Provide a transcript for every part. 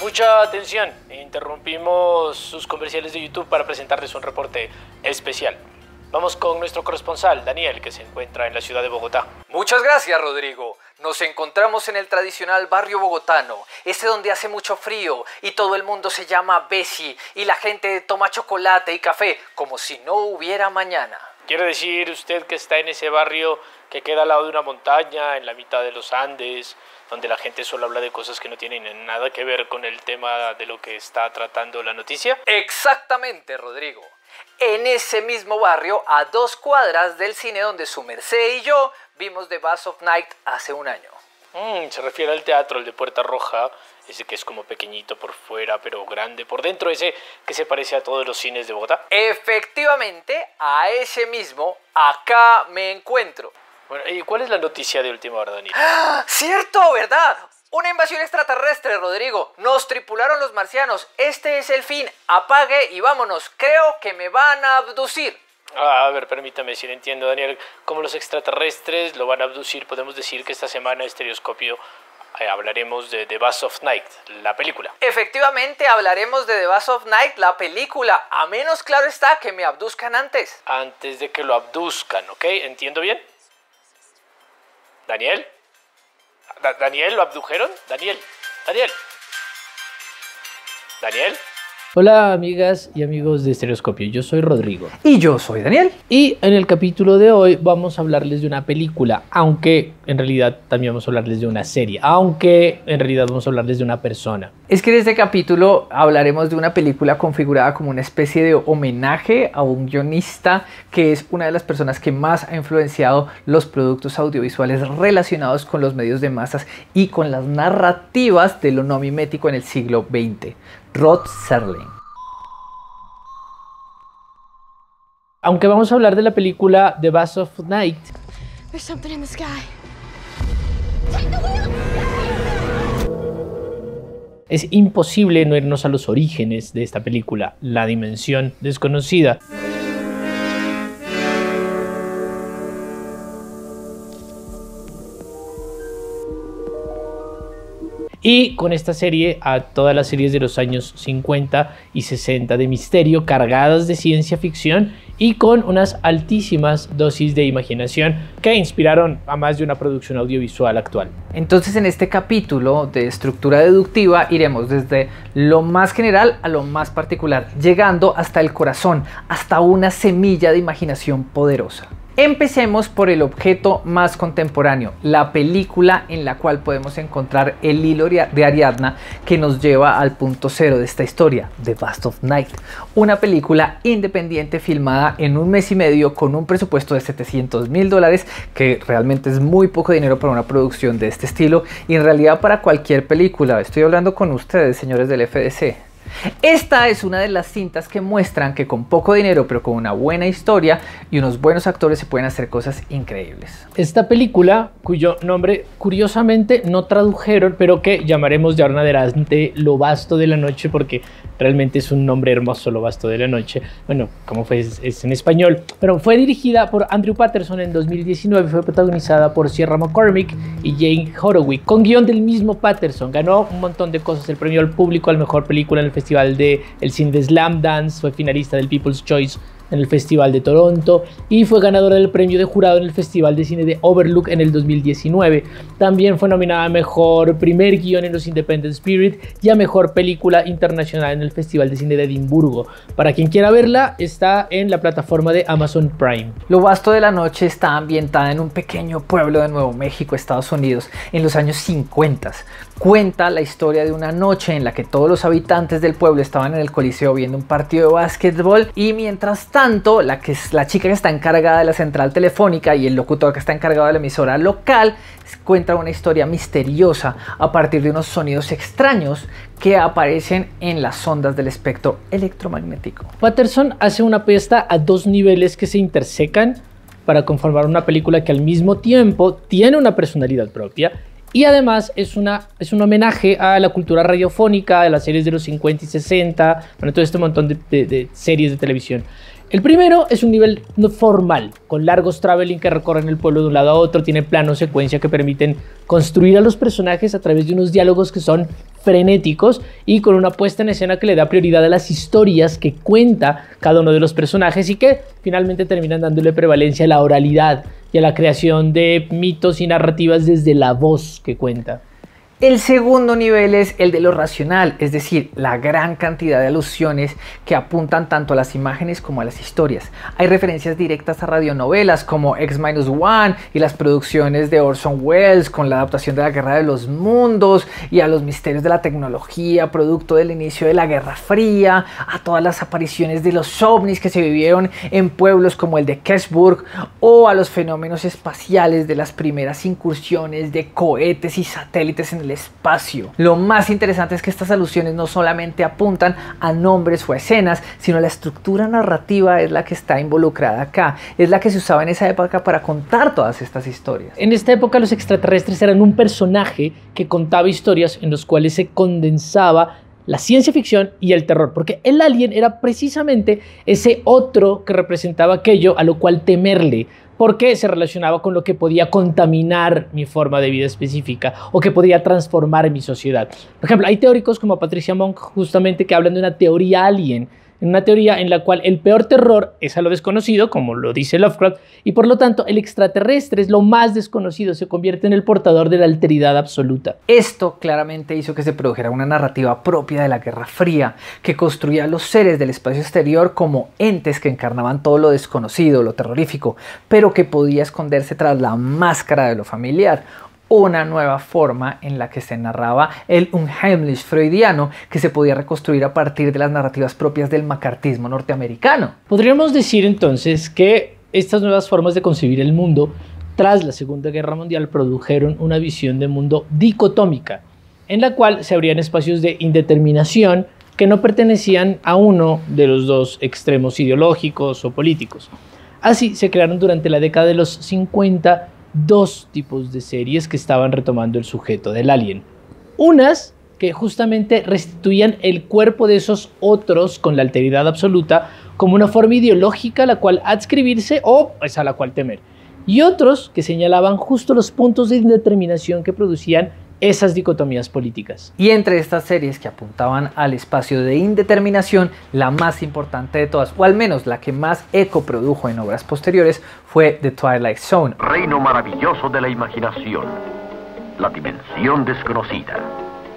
Mucha atención, interrumpimos sus comerciales de YouTube para presentarles un reporte especial. Vamos con nuestro corresponsal, Daniel, que se encuentra en la ciudad de Bogotá. Muchas gracias, Rodrigo. Nos encontramos en el tradicional barrio bogotano, ese donde hace mucho frío y todo el mundo se llama Bessie y la gente toma chocolate y café como si no hubiera mañana. ¿Quiere decir usted que está en ese barrio que queda al lado de una montaña, en la mitad de los Andes, donde la gente solo habla de cosas que no tienen nada que ver con el tema de lo que está tratando la noticia? Exactamente, Rodrigo. En ese mismo barrio, a 2 cuadras del cine donde su merced y yo vimos The Bass of Night hace un año. Se refiere al teatro, el de Puerta Roja, ese que es como pequeñito por fuera, pero grande por dentro, ese que se parece a todos los cines de Bogotá. Efectivamente, a ese mismo, acá me encuentro. Bueno, ¿y cuál es la noticia de última hora, Daniel? ¡Ah! ¡Cierto! ¿Verdad? Una invasión extraterrestre, Rodrigo. Nos tripularon los marcianos. Este es el fin. Apague y vámonos. Creo que me van a abducir. A ver, permítame, si lo entiendo, Daniel. Como los extraterrestres lo van a abducir, podemos decir que esta semana en Estereoscopio hablaremos de The Bass of Night, la película. Efectivamente, hablaremos de The Bass of Night, la película. A menos claro está que me abduzcan antes. Antes de que lo abduzcan, ¿ok? ¿Entiendo bien? ¿Daniel? ¿Daniel? ¿Lo abdujeron? ¿Daniel? Hola amigas y amigos de Estereoscopio, yo soy Rodrigo. Y yo soy Daniel. Y en el capítulo de hoy vamos a hablarles de una película, aunque en realidad también vamos a hablarles de una serie, aunque en realidad vamos a hablarles de una persona. Es que en este capítulo hablaremos de una película configurada como una especie de homenaje a un guionista que es una de las personas que más ha influenciado los productos audiovisuales relacionados con los medios de masas y con las narrativas de lo no mimético en el siglo XX. Rod Serling. Aunque vamos a hablar de la película The Bass of Night, There's something in the sky. es imposible no irnos a los orígenes de esta película, la dimensión desconocida. Y con esta serie, a todas las series de los años 50 y 60 de misterio, cargadas de ciencia ficción y con unas altísimas dosis de imaginación que inspiraron a más de una producción audiovisual actual. Entonces en este capítulo de estructura deductiva iremos desde lo más general a lo más particular, llegando hasta el corazón, hasta una semilla de imaginación poderosa. Empecemos por el objeto más contemporáneo, la película en la cual podemos encontrar el hilo de Ariadna que nos lleva al punto cero de esta historia, The Bass of Night. Una película independiente filmada en 1 mes y medio con un presupuesto de $700.000, que realmente es muy poco dinero para una producción de este estilo y en realidad para cualquier película. Estoy hablando con ustedes, señores del FDC. Esta es una de las cintas que muestran que con poco dinero pero con una buena historia y unos buenos actores se pueden hacer cosas increíbles. Esta película, cuyo nombre curiosamente no tradujeron, pero que llamaremos de ahora en adelante Lo Vasto de la Noche, porque realmente es un nombre hermoso, Lo Vasto de la Noche. Bueno, como fue es en español, pero fue dirigida por Andrew Patterson en 2019, fue protagonizada por Sierra McCormick y Jane Horowitz, con guión del mismo Patterson. Ganó un montón de cosas, el premio al público al mejor película en el Festival de el Cine de Slamdance, fue finalista del People's Choice en el Festival de Toronto y fue ganadora del premio de jurado en el Festival de Cine de Overlook en el 2019. También fue nominada a Mejor Primer Guión en los Independent Spirit y a Mejor Película Internacional en el Festival de Cine de Edimburgo. Para quien quiera verla, está en la plataforma de Amazon Prime. Lo Vasto de la Noche está ambientada en un pequeño pueblo de Nuevo México, Estados Unidos, en los años 50. Cuenta la historia de una noche en la que todos los habitantes del pueblo estaban en el Coliseo viendo un partido de básquetbol y mientras tanto la chica que está encargada de la central telefónica y el locutor que está encargado de la emisora local cuenta una historia misteriosa a partir de unos sonidos extraños que aparecen en las ondas del espectro electromagnético. Patterson hace una apuesta a 2 niveles que se intersecan para conformar una película que al mismo tiempo tiene una personalidad propia y además es un homenaje a la cultura radiofónica, de las series de los 50 y 60, bueno, todo este montón de series de televisión. El primero es un nivel no formal, con largos traveling que recorren el pueblo de un lado a otro, tiene plano secuencia que permiten construir a los personajes a través de unos diálogos que son frenéticos y con una puesta en escena que le da prioridad a las historias que cuenta cada uno de los personajes y que finalmente terminan dándole prevalencia a la oralidad y a la creación de mitos y narrativas desde la voz que cuenta. El segundo nivel es el de lo racional, es decir, la gran cantidad de alusiones que apuntan tanto a las imágenes como a las historias. Hay referencias directas a radionovelas como X-1 y las producciones de Orson Welles con la adaptación de la Guerra de los Mundos y a los misterios de la tecnología, producto del inicio de la Guerra Fría, a todas las apariciones de los ovnis que se vivieron en pueblos como el de Keseburg o a los fenómenos espaciales de las primeras incursiones de cohetes y satélites en el espacio. Lo más interesante es que estas alusiones no solamente apuntan a nombres o escenas, sino la estructura narrativa es la que está involucrada acá, es la que se usaba en esa época para contar todas estas historias. En esta época los extraterrestres eran un personaje que contaba historias en los cuales se condensaba la ciencia ficción y el terror, porque el alien era precisamente ese otro que representaba aquello a lo cual temerle, porque se relacionaba con lo que podía contaminar mi forma de vida específica o que podía transformar mi sociedad. Por ejemplo, hay teóricos como Patricia Monk justamente que hablan de una teoría alien, una teoría en la cual el peor terror es a lo desconocido, como lo dice Lovecraft, y por lo tanto el extraterrestre es lo más desconocido, se convierte en el portador de la alteridad absoluta. Esto claramente hizo que se produjera una narrativa propia de la Guerra Fría, que construía a los seres del espacio exterior como entes que encarnaban todo lo desconocido, lo terrorífico, pero que podía esconderse tras la máscara de lo familiar. Una nueva forma en la que se narraba el Unheimlich freudiano que se podía reconstruir a partir de las narrativas propias del macartismo norteamericano. Podríamos decir entonces que estas nuevas formas de concebir el mundo tras la Segunda Guerra Mundial produjeron una visión de mundo dicotómica, en la cual se abrían espacios de indeterminación que no pertenecían a uno de los dos extremos ideológicos o políticos. Así se crearon durante la década de los 50 dos tipos de series que estaban retomando el sujeto del alien. Unas que justamente restituían el cuerpo de esos otros con la alteridad absoluta como una forma ideológica a la cual adscribirse o a la cual temer. Y otros que señalaban justo los puntos de indeterminación que producían esas dicotomías políticas. Y entre estas series que apuntaban al espacio de indeterminación, la más importante de todas, o al menos la que más eco produjo en obras posteriores, fue The Twilight Zone. Reino maravilloso de la imaginación, la dimensión desconocida.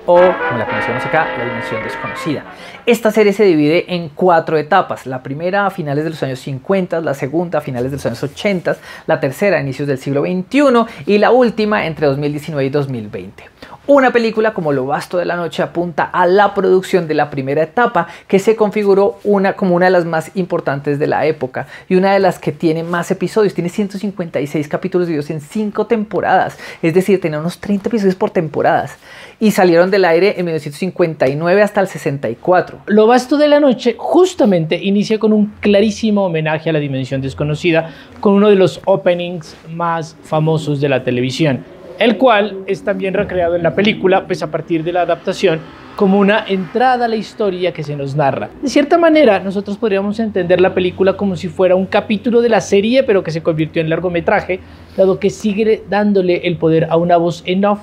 O, como la conocemos acá, la dimensión desconocida. Esta serie se divide en 4 etapas. La primera a finales de los años 50, la segunda a finales de los años 80, la tercera a inicios del siglo XXI y la última entre 2019 y 2020. Una película como Lo Vasto de la Noche apunta a la producción de la primera etapa, que se configuró como una de las más importantes de la época y una de las que tiene más episodios. Tiene 156 capítulos divididos en 5 temporadas, es decir, tenía unos 30 episodios por temporadas y salieron del aire en 1959 hasta el 64. Lo Vasto de la Noche justamente inicia con un clarísimo homenaje a la dimensión desconocida, con uno de los openings más famosos de la televisión, el cual es también recreado en la película, pues a partir de la adaptación, como una entrada a la historia que se nos narra. De cierta manera, nosotros podríamos entender la película como si fuera un capítulo de la serie, pero que se convirtió en largometraje, dado que sigue dándole el poder a una voz en off,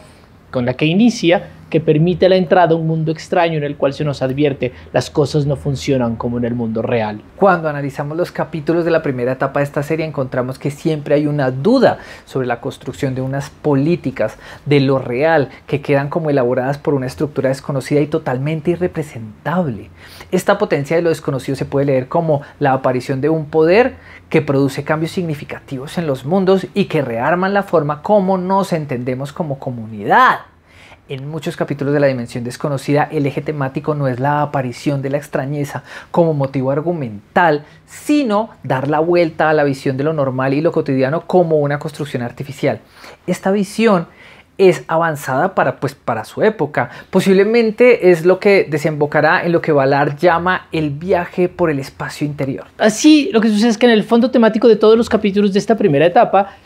con la que inicia, que permite la entrada a un mundo extraño en el cual se nos advierte las cosas no funcionan como en el mundo real. Cuando analizamos los capítulos de la primera etapa de esta serie encontramos que siempre hay una duda sobre la construcción de unas políticas de lo real que quedan como elaboradas por una estructura desconocida y totalmente irrepresentable. Esta potencia de lo desconocido se puede leer como la aparición de un poder que produce cambios significativos en los mundos y que rearman la forma como nos entendemos como comunidad. En muchos capítulos de la dimensión desconocida, el eje temático no es la aparición de la extrañeza como motivo argumental, sino dar la vuelta a la visión de lo normal y lo cotidiano como una construcción artificial. Esta visión es avanzada para su época. Posiblemente es lo que desembocará en lo que Ballard llama el viaje por el espacio interior. Así, lo que sucede es que en el fondo temático de todos los capítulos de esta primera etapa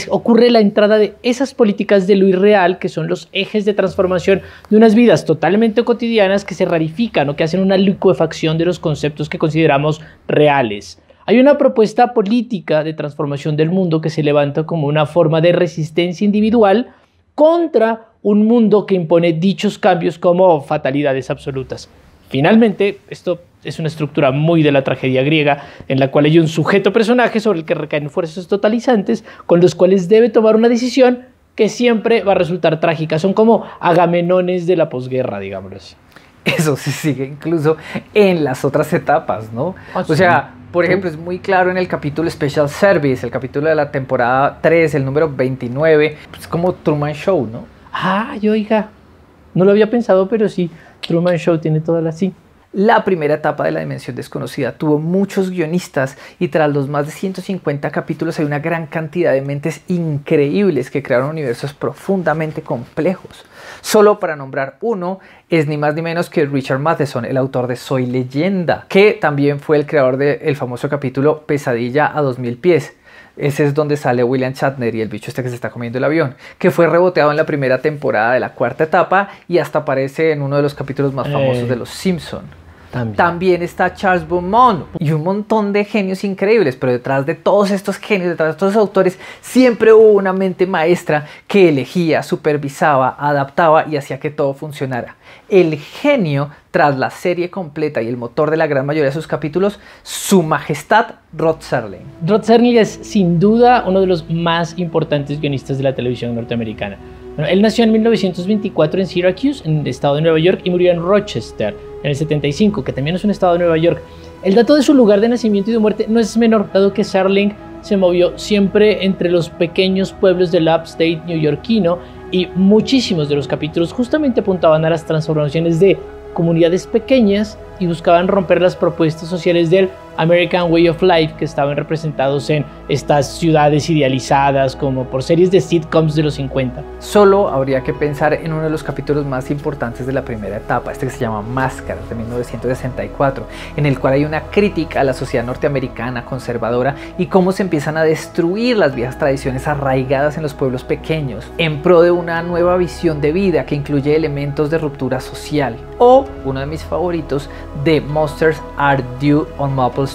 ocurre la entrada de esas políticas de lo irreal, que son los ejes de transformación de unas vidas totalmente cotidianas que se rarifican o que hacen una licuefacción de los conceptos que consideramos reales. Hay una propuesta política de transformación del mundo que se levanta como una forma de resistencia individual contra un mundo que impone dichos cambios como fatalidades absolutas. Finalmente, esto es una estructura muy de la tragedia griega, en la cual hay un sujeto personaje sobre el que recaen fuerzas totalizantes, con los cuales debe tomar una decisión que siempre va a resultar trágica. Son como Agamenones de la posguerra, digámoslo así. Eso se sigue incluso en las otras etapas, ¿no? O sea, por ejemplo, es muy claro en el capítulo Special Service, el capítulo de la temporada 3, el número 29, es como Truman Show, ¿no? Oiga, no lo había pensado, pero sí, Truman Show tiene todas las sí. La primera etapa de la Dimensión Desconocida tuvo muchos guionistas y tras los más de 150 capítulos hay una gran cantidad de mentes increíbles que crearon universos profundamente complejos. Solo para nombrar uno, es ni más ni menos que Richard Matheson, el autor de Soy Leyenda, que también fue el creador del famoso capítulo Pesadilla a 2000 pies. Ese es donde sale William Shatner y el bicho este que se está comiendo el avión, que fue reboteado en la primera temporada de la cuarta etapa y hasta aparece en uno de los capítulos más famosos de Los Simpson. También está Charles Beaumont y un montón de genios increíbles, pero detrás de todos estos genios, detrás de todos esos autores, siempre hubo una mente maestra que elegía, supervisaba, adaptaba y hacía que todo funcionara. El genio tras la serie completa y el motor de la gran mayoría de sus capítulos, Su Majestad Rod Serling. Rod Serling es sin duda uno de los más importantes guionistas de la televisión norteamericana. Bueno, él nació en 1924 en Syracuse, en el estado de Nueva York, y murió en Rochester en el 75, que también es un estado de Nueva York. El dato de su lugar de nacimiento y de muerte no es menor, dado que Serling se movió siempre entre los pequeños pueblos del upstate neoyorquino y muchísimos de los capítulos justamente apuntaban a las transformaciones de comunidades pequeñas y buscaban romper las propuestas sociales del American Way of Life que estaban representados en estas ciudades idealizadas como por series de sitcoms de los 50. Solo habría que pensar en uno de los capítulos más importantes de la primera etapa, este que se llama Máscaras, de 1964, en el cual hay una crítica a la sociedad norteamericana conservadora y cómo se empiezan a destruir las viejas tradiciones arraigadas en los pueblos pequeños en pro de una nueva visión de vida que incluye elementos de ruptura social. O uno de mis favoritos, The Monsters Are Due on Maple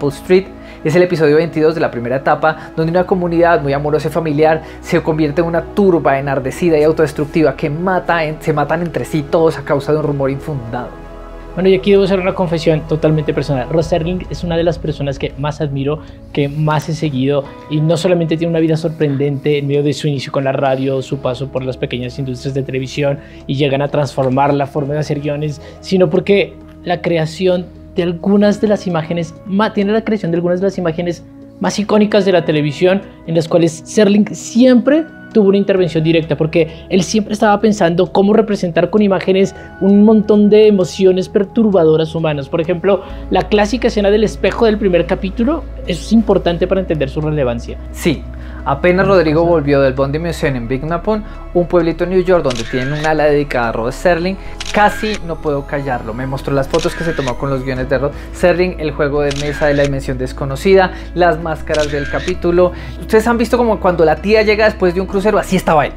Street, es el episodio 22 de la primera etapa, donde una comunidad muy amorosa y familiar se convierte en una turba enardecida y autodestructiva que se matan entre sí todos a causa de un rumor infundado. Bueno, y aquí debo hacer una confesión totalmente personal. Rod Serling es una de las personas que más admiro, que más he seguido, y no solamente tiene una vida sorprendente en medio de su inicio con la radio, su paso por las pequeñas industrias de televisión y llegan a transformar la forma de hacer guiones, sino porque la creación de algunas de las imágenes, tiene la creación de algunas de las imágenes más icónicas de la televisión, en las cuales Serling siempre tuvo una intervención directa, porque él siempre estaba pensando cómo representar con imágenes un montón de emociones perturbadoras humanas. Por ejemplo, la clásica escena del espejo del primer capítulo, eso es importante para entender su relevancia. Sí, apenas Rodrigo volvió del Bondi Museum en Big Napon, un pueblito en New York donde tiene un ala dedicada a Rod Serling, casi no puedo callarlo. Me mostró las fotos que se tomó con los guiones de Rod Serling, el juego de mesa de la Dimensión Desconocida, las máscaras del capítulo. Ustedes han visto como cuando la tía llega después de un crucero, así estaba él.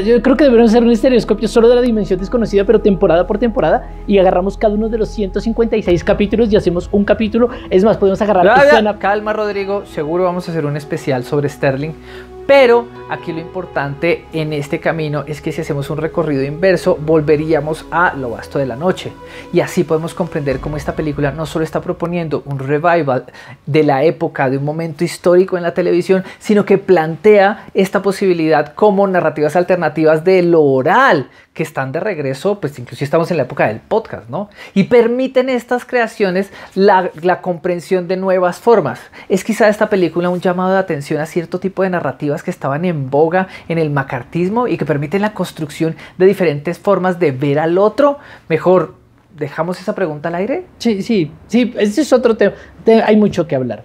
Yo creo que deberíamos hacer un estereoscopio solo de la Dimensión Desconocida, pero temporada por temporada, y agarramos cada uno de los 156 capítulos y hacemos un capítulo. Es más, podemos agarrar... Calma, Rodrigo, seguro vamos a hacer un especial sobre Serling. Pero aquí lo importante en este camino es que si hacemos un recorrido inverso, volveríamos a Lo Vasto de la Noche. Y así podemos comprender cómo esta película no solo está proponiendo un revival de la época, de un momento histórico en la televisión, sino que plantea esta posibilidad como narrativas alternativas de lo oral, que están de regreso, pues incluso estamos en la época del podcast, ¿no? Y permiten estas creaciones la comprensión de nuevas formas. Es quizá esta película un llamado de atención a cierto tipo de narrativas que estaban en boga en el macartismo y que permiten la construcción de diferentes formas de ver al otro. Mejor, ¿dejamos esa pregunta al aire? Sí, ese es otro tema. Hay mucho que hablar.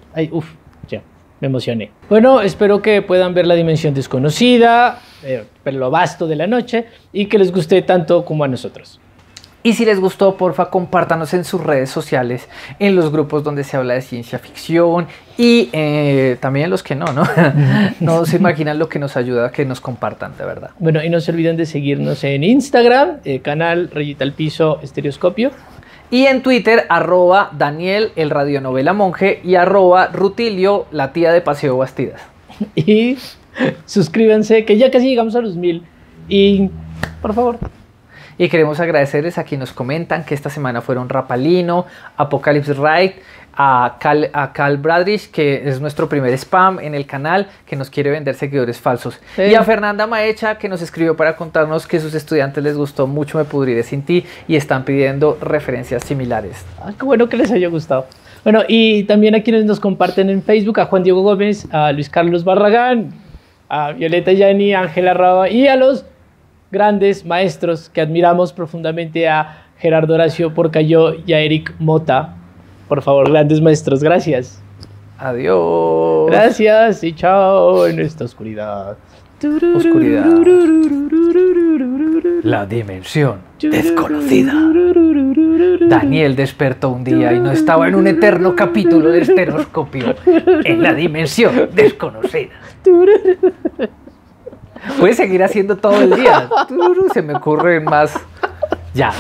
Me emocioné. Bueno, espero que puedan ver La Dimensión Desconocida, Lo Vasto de la Noche, y que les guste tanto como a nosotros. Y si les gustó, porfa, compártanos en sus redes sociales, en los grupos donde se habla de ciencia ficción y también en los que no No se imaginan lo que nos ayuda a que nos compartan, de verdad. Bueno, y no se olviden de seguirnos en Instagram, canal Rayita al Piso Estereoscopio. Y en Twitter, @Daniel, el radionovela monje, y @Rutilio, la tía de Paseo Bastidas. Y suscríbanse, que ya casi llegamos a los 1000. Y por favor. Y queremos agradecerles a quienes nos comentan que esta semana fueron Rapalino, Apocalypse Wright, a Cal Bradrich, que es nuestro primer spam en el canal, que nos quiere vender seguidores falsos. Sí. Y a Fernanda Maecha, que nos escribió para contarnos que a sus estudiantes les gustó mucho Me Pudriré Sin Ti y están pidiendo referencias similares. Ah, qué bueno que les haya gustado. Bueno, y también a quienes nos comparten en Facebook, a Juan Diego Gómez, a Luis Carlos Barragán, a Violeta Yani, a Ángela Raba y a los grandes maestros que admiramos profundamente, a Gerardo Horacio Porcayo y a Eric Mota. Por favor, grandes maestros, gracias. Adiós. Gracias y chao en esta oscuridad. Oscuridad. La dimensión desconocida. Daniel despertó un día y no estaba en un eterno capítulo de Estereoscopio en la dimensión desconocida. Puedes seguir haciendo todo el día. Se me ocurren más. Ya.